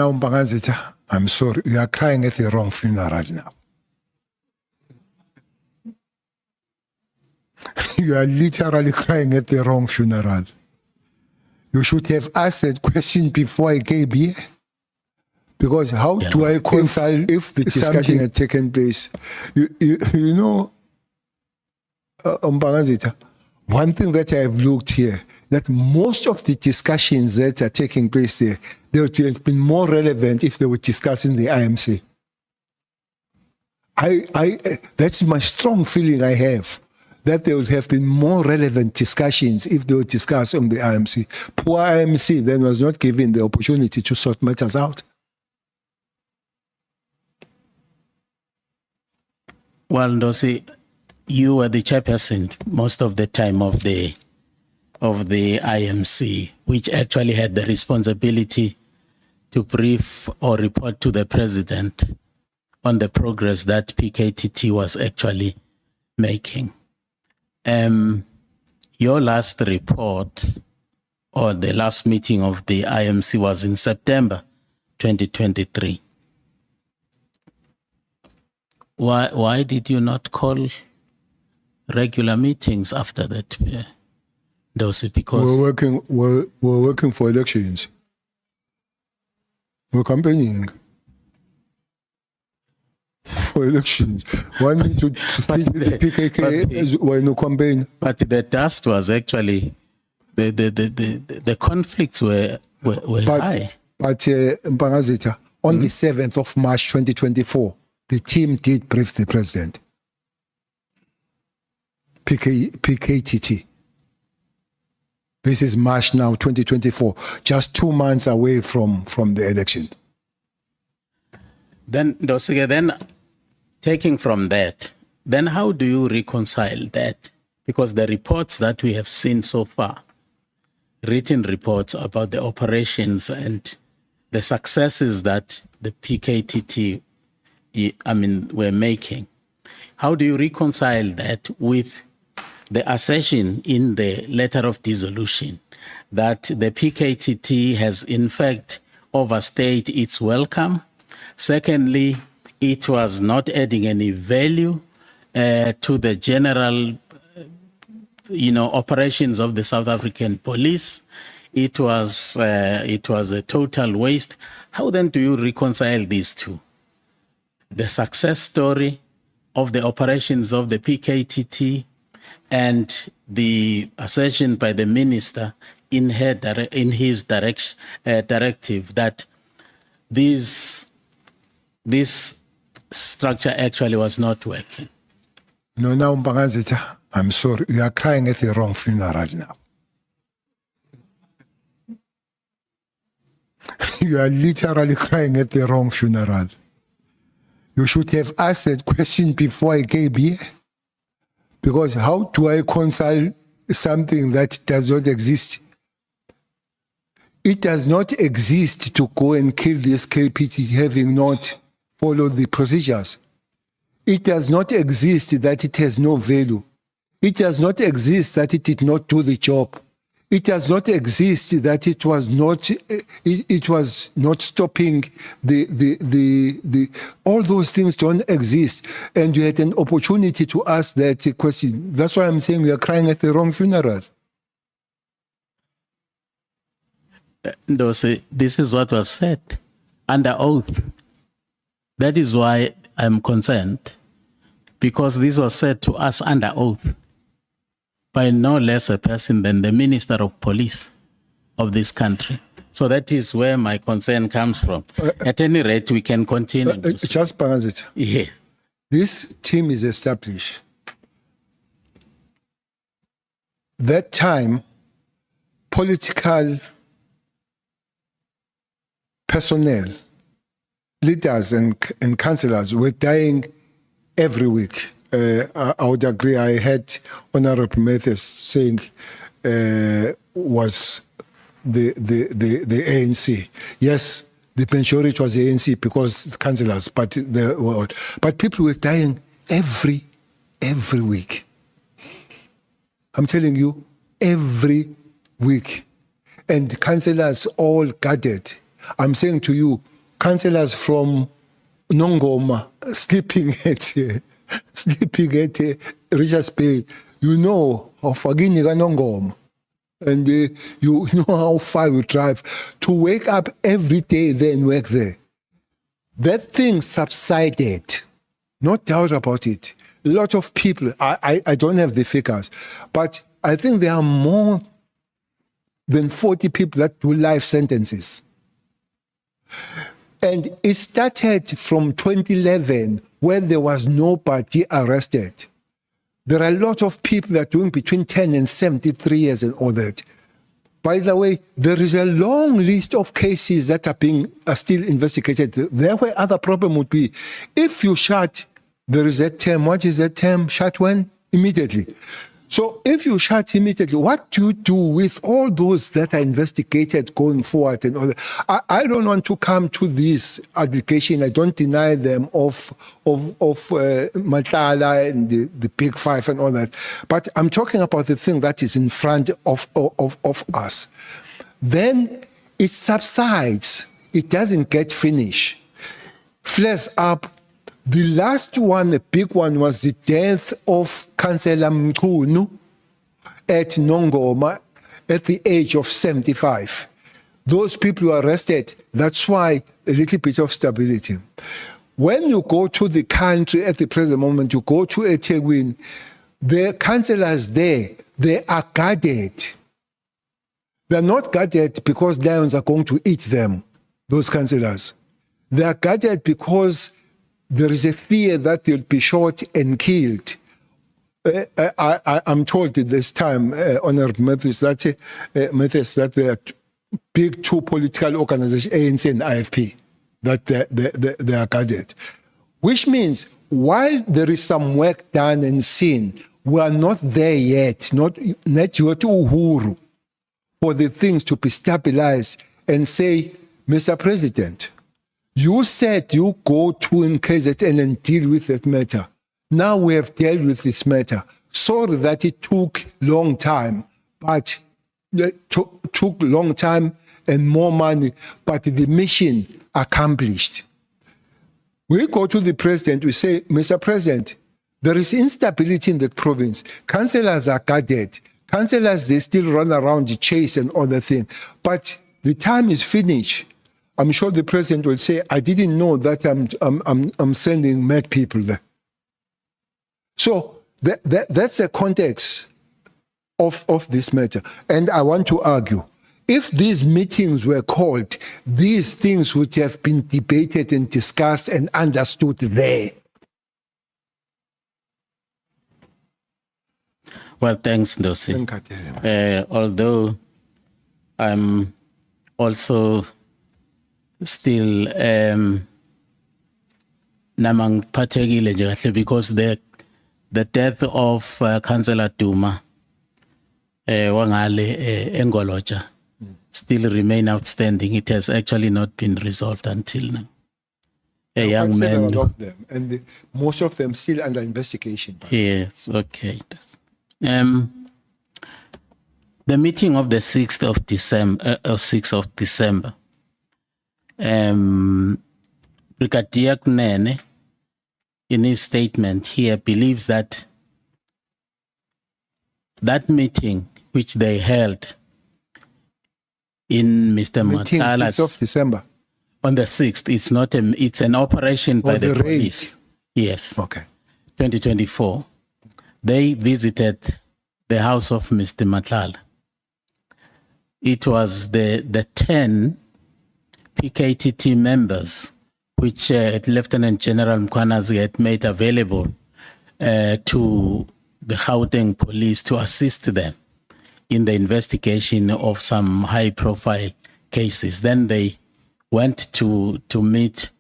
Now, Mpangazitha, I'm sorry, you are crying at the wrong funeral now. You are literally crying at the wrong funeral. You should have asked that question before I came here. Because how do I reconcile if the discussion had taken place? You know, Mpangazitha, one thing that I've looked here, that most of the discussions that are taking place there, they would have been more relevant if they were discussing the IMC. That's my strong feeling I have, that there would have been more relevant discussions if they were discussed on the IMC. Poor IMC then was not given the opportunity to sort matters out. Well, Ndosi, you were the chairperson most of the time of the IMC, which actually had the responsibility to brief or report to the president on the progress that PKTT was actually making. Your last report or the last meeting of the IMC was in September 2023. Why did you not call regular meetings after that? Ndosi, because we're working for elections. We're campaigning for elections. One need to feed the PKK as we're no campaign. But the dust was actually the conflicts were high. But Mpangazitha, on the 7th of March 2024, the team did brief the president. PKTT. This is March now, 2024, just 2 months away from the election. Then, Dosige, then taking from that, then how do you reconcile that? Because the reports that we have seen so far, written reports about the operations and the successes that the PKTT, were making, how do you reconcile that with the assertion in the letter of dissolution that the PKTT has in fact overstayed its welcome? Secondly, it was not adding any value to the general, operations of the South African police. It was a total waste. How then do you reconcile these two? The success story of the operations of the PKTT and the assertion by the minister in his directive that this structure actually was not working. No, now, Mpangazitha, I'm sorry, you are crying at the wrong funeral now. You are literally crying at the wrong funeral. You should have asked that question before I came here. Because how do I reconcile something that does not exist? It does not exist to go and kill this KPT having not followed the procedures. It does not exist that it has no value. It does not exist that it did not do the job. It does not exist that it was not stopping the all those things don't exist. And you had an opportunity to ask that question. That's why I'm saying we are crying at the wrong funeral. Ndosi, this is what was said under oath. That is why I'm concerned, because this was said to us under oath by no less a person than the Minister of Police of this country. So that is where my concern comes from. At any rate, we can continue. Just Mpangazitha. Yes. This team is established. That time, political personnel, leaders and councillors were dying every week. I would agree. I had Honorable Mathis saying was the ANC. Yes, the majority was the ANC because councillors, but people were dying every week. I'm telling you, every week, and councillors all gathered. I'm saying to you, councillors from Nongoma sleeping at Richards Bay, you know of Aginika Nongoma. And you know how far you drive to wake up every day there and work there. That thing subsided, no doubt about it. A lot of people, I don't have the figures, but I think there are more than 40 people that do life sentences. And it started from 2011 when there was nobody arrested. There are a lot of people that are doing between 10 and 73 years and all that. By the way, there is a long list of cases that are still investigated. There where other problem would be, if you shut, there is that term, what is that term? Shut when? Immediately. So if you shut immediately, what do you do with all those that are investigated going forward and all that? I don't want to come to this allegation. I don't deny them of Matlala and the Big Five and all that. But I'm talking about the thing that is in front of us. Then it subsides. It doesn't get finished. Flares up. The last one, the big one, was the death of Councillor Mchunu at Nongoma at the age of 75. Those people were arrested. That's why a little bit of stability. When you go to the country at the present moment, you go to eThekwini, the councillors there, they are guarded. They're not guarded because lions are going to eat them, those councillors. They are guarded because there is a fear that they'll be shot and killed. I'm told at this time, Honorable Mathis, that there are big two political organizations, ANC and IFP, that they are guarded. Which means while there is some work done and seen, we are not there yet, not yet uhuru, for the things to be stabilized and say, Mr. President, you said you go to KZN and deal with that matter. Now we have dealt with this matter. Sorry that it took long time, but it took long time and more money, but the mission accomplished. We go to the president, we say, Mr. President, there is instability in the province. Councillors are guarded. Councillors, they still run around the chase and other things. But the time is finished. I'm sure the president will say, I didn't know that I'm sending mad people there. So that's the context of this matter. And I want to argue, if these meetings were called, these things would have been debated and discussed and understood there. Well, thanks, Ndosi. Although I'm also still namang pathekile nje kahle because the death of Councillor Duma wangale Engoloja still remain outstanding. It has actually not been resolved until now. A young man, of them, and most of them still under investigation. Yes, okay. The meeting of the 6th of December, Brigadier Kunene, in his statement here, believes that that meeting which they held in Mr. Matala's 6th of December. On the 6th, it's an operation by the police. Yes. Okay. 2024. They visited the house of Mr. Matlala. It was the 10 PKTT members which Lieutenant General Mpangazitha had made available to the Gauteng police to assist them in the investigation of some high-profile cases. Then they went to meet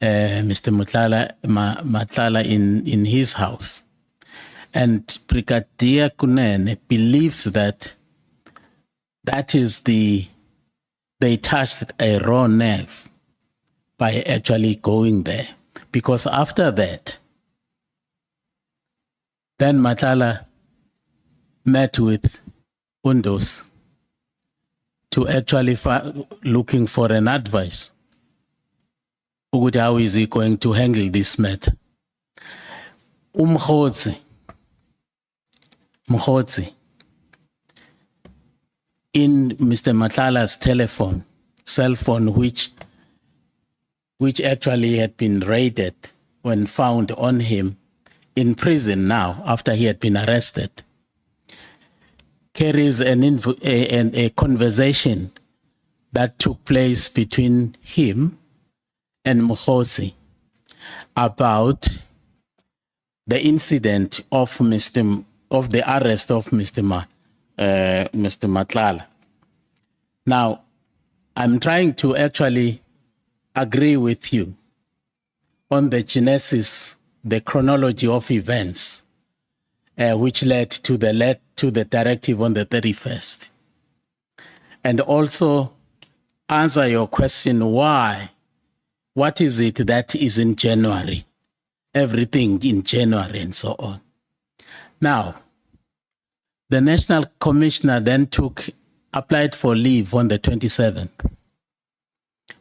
Mr. Matlala in his house. And Brigadier Kunene believes that is they touched a raw nerve by actually going there. Because after that, then Matlala met with Undos to actually looking for an advice ukuthi how is he going to handle this matter. Mkhotsi, in Mr. Matlala's cell phone, which actually had been raided when found on him in prison now after he had been arrested, carries a conversation that took place between him and Mkhotsi about the incident of the arrest of Mr. Matlala. Now, I'm trying to actually agree with you on the genesis, the chronology of events, which led to the directive on the 31st. And also answer your question, why? What is it that is in January? Everything in January and so on. Now, the National Commissioner then applied for leave on the 27th.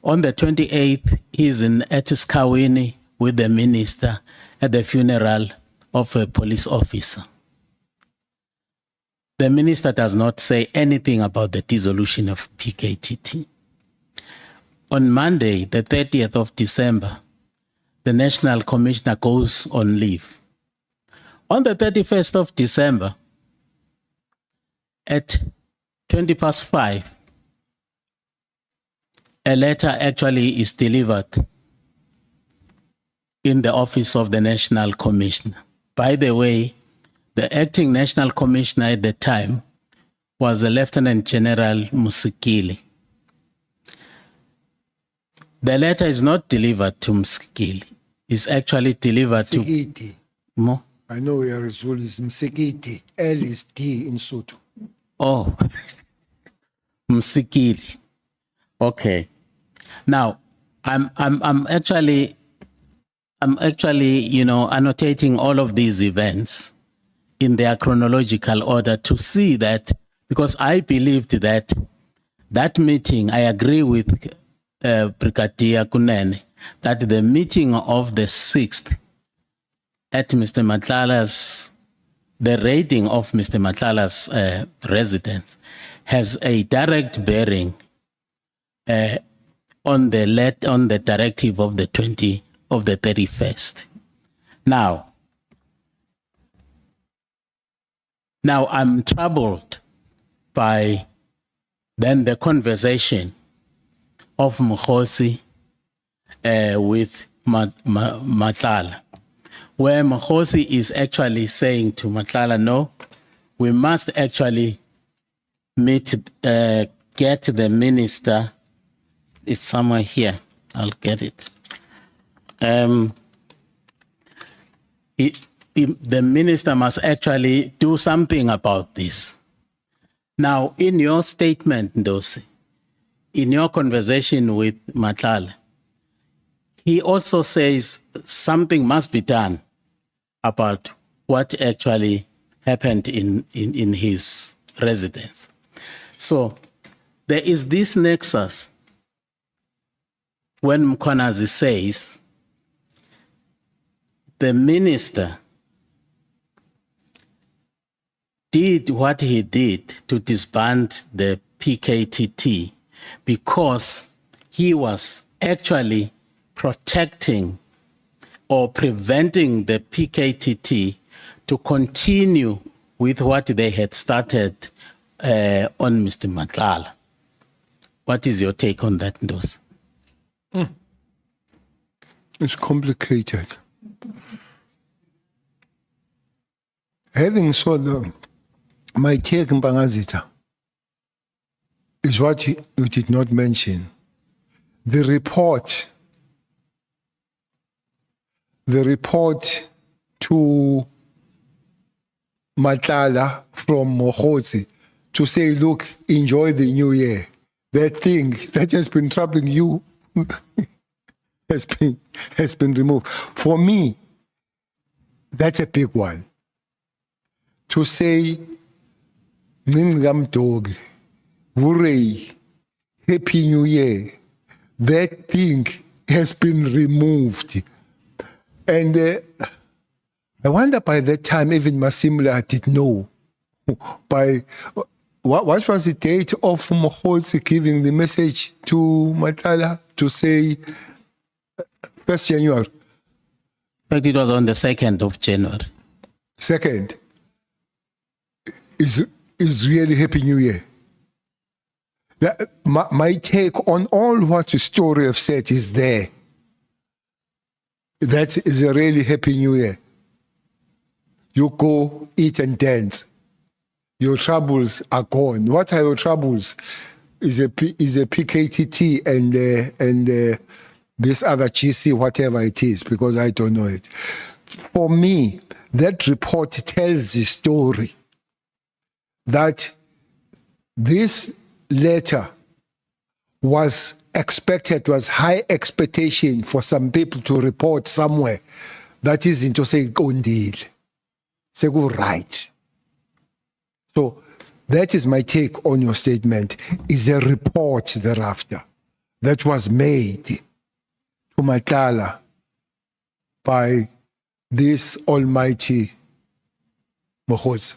On the 28th, he's in Etiskawini with the minister at the funeral of a police officer. The minister does not say anything about the dissolution of PKTT. On Monday, the 30th of December, the National Commissioner goes on leave. On the 31st of December, at 5:20, a letter actually is delivered in the office of the National Commissioner. By the way, the acting National Commissioner at the time was the Lieutenant General Musikili. The letter is not delivered to Musikili. It's actually delivered Msikiti. to... Mo? I know where Rizul is Msikiti. L is D in Sotho. Oh, Msikili. Okay. Now, I'm actually, annotating all of these events in their chronological order to see that, because I believed that meeting, I agree with Brigadier Kunene, that the meeting of the 6th at Mr. Matlala's, the raiding of Mr. Matlala's residence has a direct bearing on the directive of the 31st. Now I'm troubled by then the conversation of Mkhotsi with Matlala, where Mkhotsi is actually saying to Matlala, no, we must actually get the minister. It's somewhere here. I'll get it. The minister must actually do something about this. Now, in your statement, Ndosi, in your conversation with Matlala, he also says something must be done about what actually happened in his residence. So there is this nexus when Mkhwanazi says the minister did what he did to disband the PKTT because he was actually protecting or preventing the PKTT to continue with what they had started on Mr. Matlala. What is your take on that, Ndosi? It's complicated. Having said my take, Mpangazitha, is what you did not mention. The report to Matlala from Mkhotsi to say, look, enjoy the new year. That thing that has been troubling you has been removed. For me, that's a big one. To say, Ningam hooray, Happy New Year. That thing has been removed. And I wonder by that time, even Masimula did know. By what was the date of Mokgotsi giving the message to Matala to say 1st January? In fact, it was on the 2nd of January. Second, is really Happy New Year. My take on all what the story have said is there. That is a really Happy New Year. You go, eat and dance. Your troubles are gone. What are your troubles? Is a PKTT and this other GC, whatever it is, because I don't know it. For me, that report tells the story that this letter was expected, was high expectation for some people to report somewhere. That is into say Gondil. Say go right. So that is my take on your statement, is a report thereafter that was made to Matala by this almighty Mokgotsi.